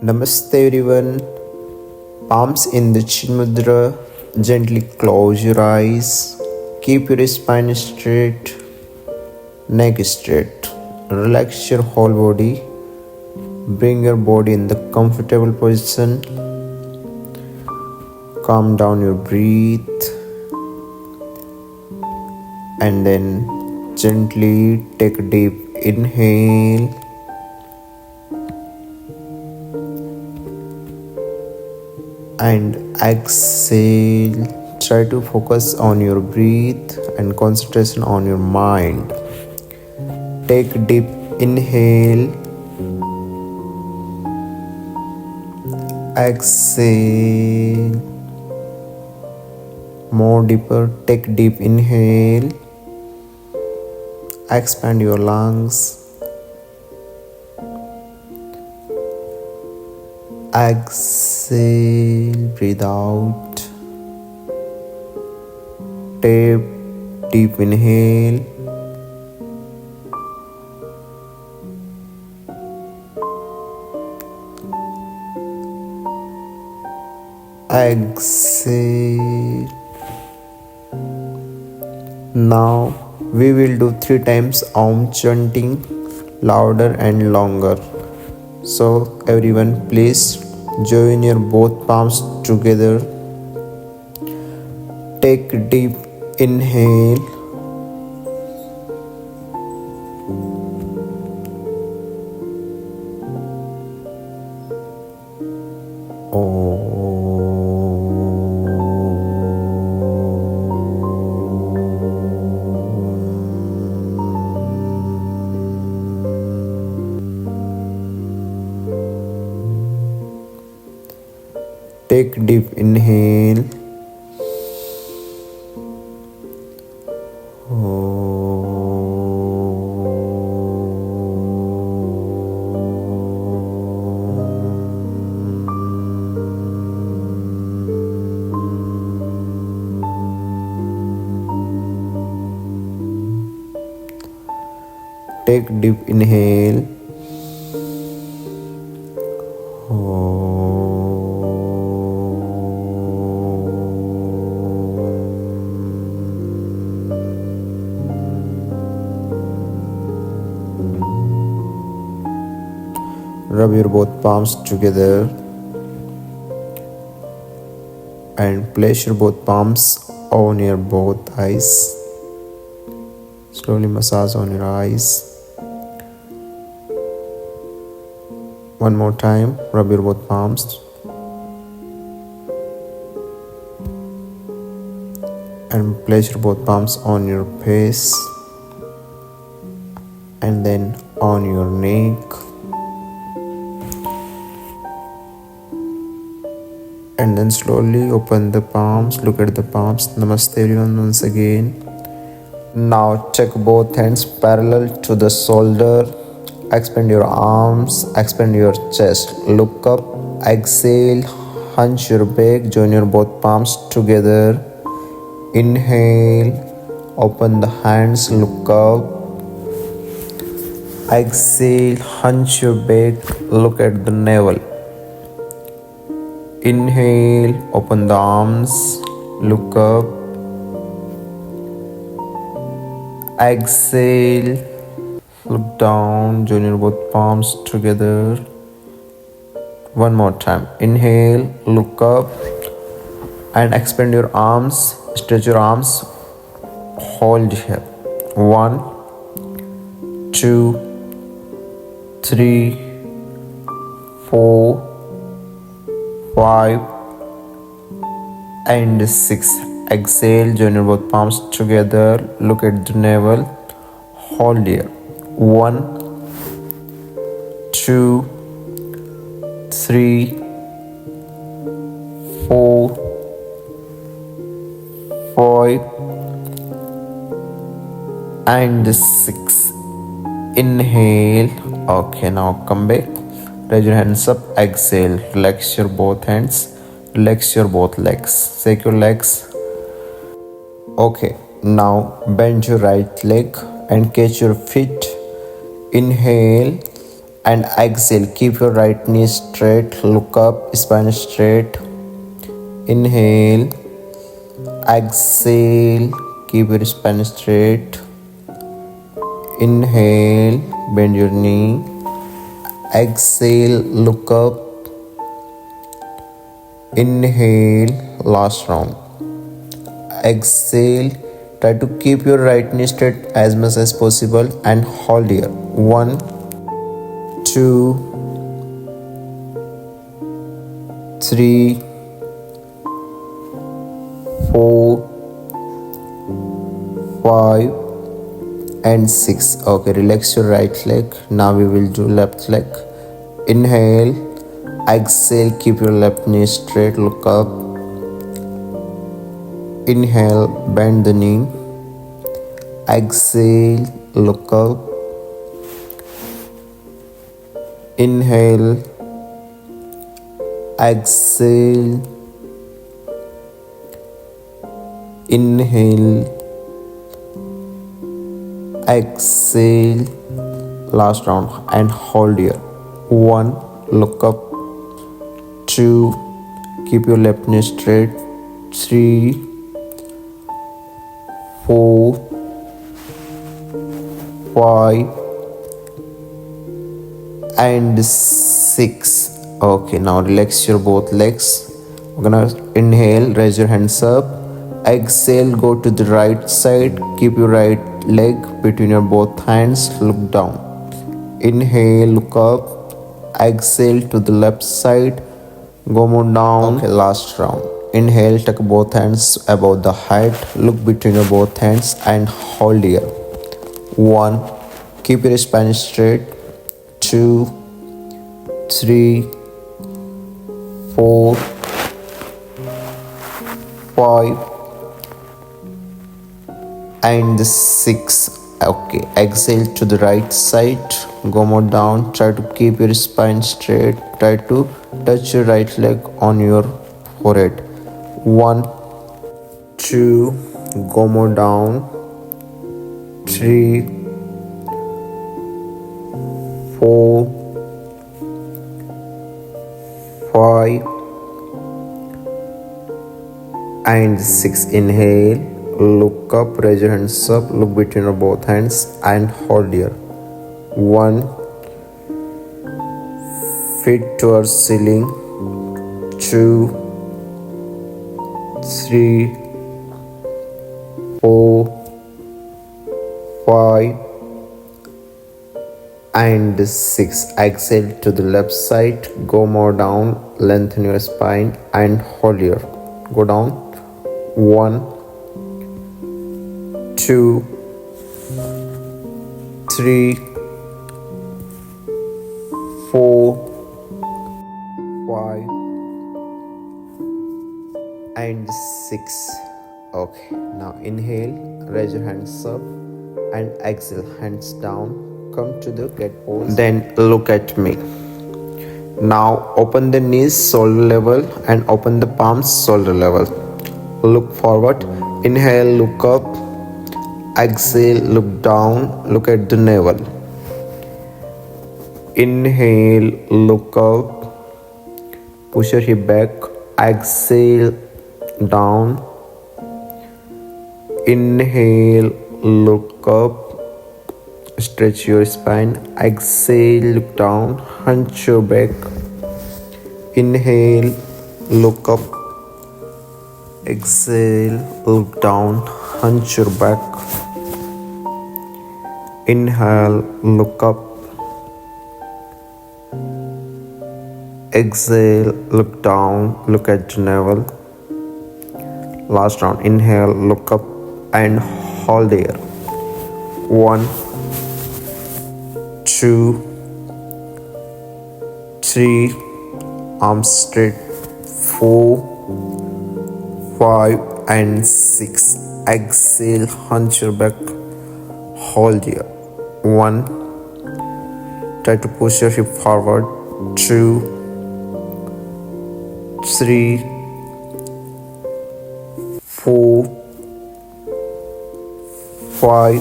Namaste everyone. Palms in the chin mudra. Gently close your eyes. Keep your spine straight, neck straight. Relax your whole body. Bring your body in the comfortable position. Calm down your breath. And then gently take a deep inhale. And exhale. Try to focus on your breath and concentration on your mind. Take deep inhale. Exhale. More deeper. Take deep inhale. Expand your lungs. Exhale, breathe out. Take deep inhale. Exhale. Now we will do 3 times Om chanting, louder and longer. So everyone, please join your both palms together. Take deep inhale. Take deep inhale. Take deep inhale. Rub your both palms together and place your both palms on your both eyes. Slowly massage on your eyes. One more time, rub your both palms and place your both palms on your face and then on your neck. And then slowly open the palms, look at the palms. Namaste everyone once again. Now take both hands parallel to the shoulder. Expand your arms, expand your chest. Look up, exhale, hunch your back, join your both palms together. Inhale, open the hands, look up. Exhale, hunch your back, look at the navel. Inhale, open the arms, look up. Exhale, look down, join your both palms together. One more time. Inhale, look up and expand your arms, stretch your arms, hold here. 1, 2, 3, 4, 5 and 6. Exhale, join your both palms together, look at the navel, hold here. 1, 2, 3, 4, 5 and 6. Inhale. Okay, now come back. Raise your hands up. Exhale. Relax your both hands. Relax your both legs. Shake your legs. Okay, now bend your right leg and catch your feet. Inhale. and exhale. Keep your right knee straight. Look up, spine straight. Inhale, exhale. Keep your spine straight. Inhale, bend your knee. Exhale, look up. Inhale, last round. Exhale, try to keep your right knee straight as much as possible and hold here. 1, 2, 3, 4, 5 and 6. Okay, relax your right leg. Now we will do left leg. Inhale, exhale, keep your left knee straight, look up. Inhale, bend the knee. Exhale, look up. Inhale, exhale. Inhale, exhale. Last round and hold here. 1, look up. 2, keep your left knee straight. 3, 4, 5 and 6. Okay, now relax your both legs. We're gonna inhale, raise your hands up. Exhale, go to the right side. Keep your right leg between your both hands. Look down. Inhale, look up. Exhale to the left side. Go more down. Okay, last round. Inhale, take both hands above the head. Look between your both hands and hold here. 1, keep your spine straight. 2, 3, 4, 5 and 6. Okay, exhale to the right side. Go more down. Try to keep your spine straight. Try to touch your right leg on your forehead. 1, 2, go more down. 3, 4, 5 and 6. Inhale, look up, raise your hands up, look between your both hands and hold here. 1, feet towards ceiling. 2, 3, 4, 5 and 6. Exhale to the left side. Go more down. Lengthen your spine and hold here. Go down. 1, 2, 3, 4, 5 and 6. Okay, now inhale, raise your hands up and exhale, hands down. Come to the cat pose. Then look at me. Now open the knees shoulder level and open the palms shoulder level. Look forward. Inhale, look up. Exhale, look down. Look at the navel. Inhale, look up. Push your hip back. Exhale, down. Inhale, look up. Stretch your spine. Exhale, look down. Hunch your back. Inhale, look up. Exhale, look down. Hunch your back. Inhale, look up. Exhale, look down. Look at the navel. Last round. Inhale, look up and hold there. 1, 2, 3, arms straight. 4, 5 and 6. Exhale, hunch your back. Hold here. 1, try to push your hip forward. 2, 3, 4, 5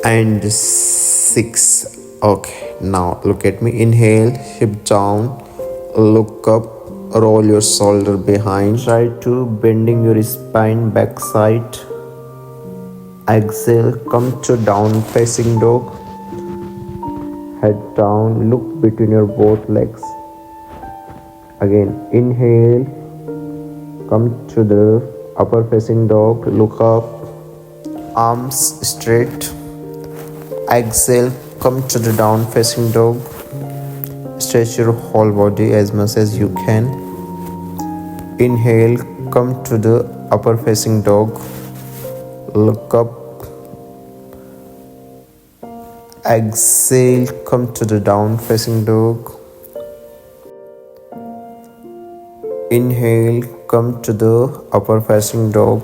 and 6. Okay, now look at me. Inhale, hip down, look up, roll your shoulder behind. Try to bending your spine back side. Exhale, come to down facing dog. Head down, look between your both legs. Again, inhale, come to the upper facing dog, look up, arms straight. Exhale, come to the down facing dog. Stretch your whole body as much as you can. Inhale, come to the upper facing dog, look up. Exhale, come to the down facing dog. Inhale, come to the upper facing dog.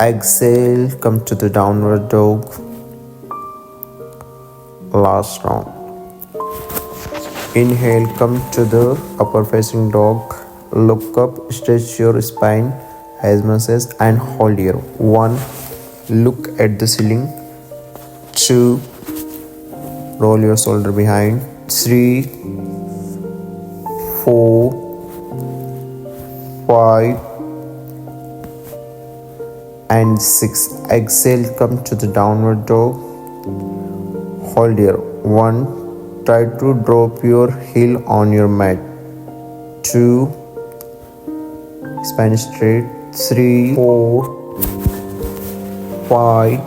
Exhale, come to the downward dog. Last round. Inhale, come to the upper facing dog. Look up, stretch your spine as much as and hold here. 1. Look at the ceiling. 2. Roll your shoulder behind. 3, 4, 5, and 6. Exhale, come to the downward dog. Hold here. 1. Try to drop your heel on your mat. 2. Spine straight. 3, 4, 5,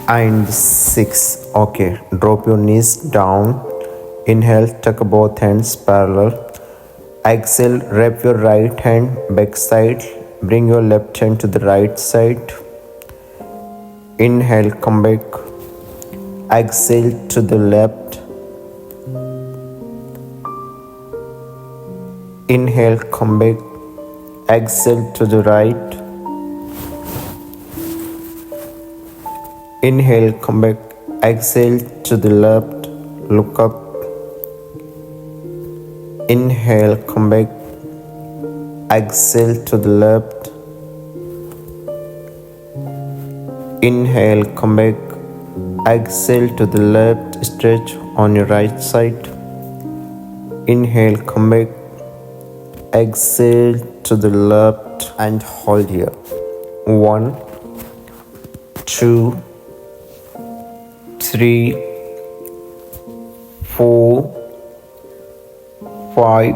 and 6. Okay, drop your knees down. Inhale, tuck both hands parallel. Exhale, wrap your right hand back side. Bring your left hand to the right side. Inhale, come back. Exhale to the left. Inhale, come back. Exhale to the right. Inhale, come back. Exhale to the left. Look up. Inhale, come back. Exhale to the left. Inhale, come back. Exhale to the left. Stretch on your right side. Inhale, come back. Exhale to the left and hold here. 1, 2, 3, 4, 5,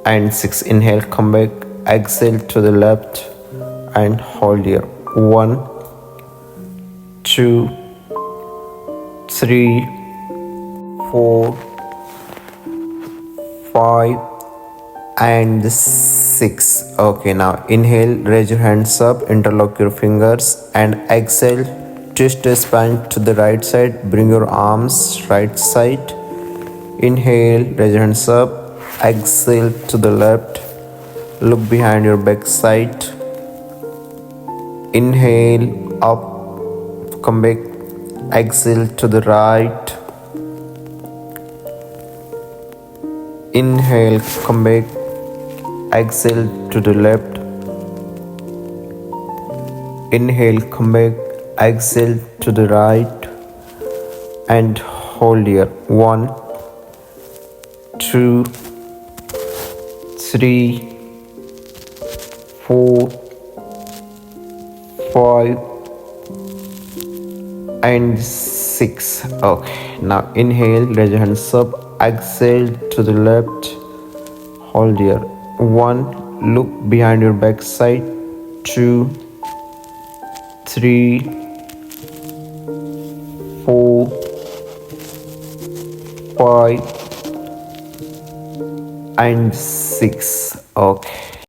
and 6. Inhale, come back. Exhale to the left and hold here. 1, 2, 3, 4, 5, and 6. Okay, now inhale, raise your hands up, interlock your fingers, and exhale, twist your spine to the right side. Bring your arms right side. Inhale, raise your hands up. Exhale to the left. Look behind your back side. Inhale, up, come back. Exhale to the right. Inhale, come back. Exhale to the left. Inhale, come back. Exhale to the right and hold here. 1, 2, 3, 4, 5, and 6. Okay, now inhale, raise your hands up. Exhale to the left. Hold here. 1. Look behind your back side. 2, 3, 4, 5, and 6. Okay.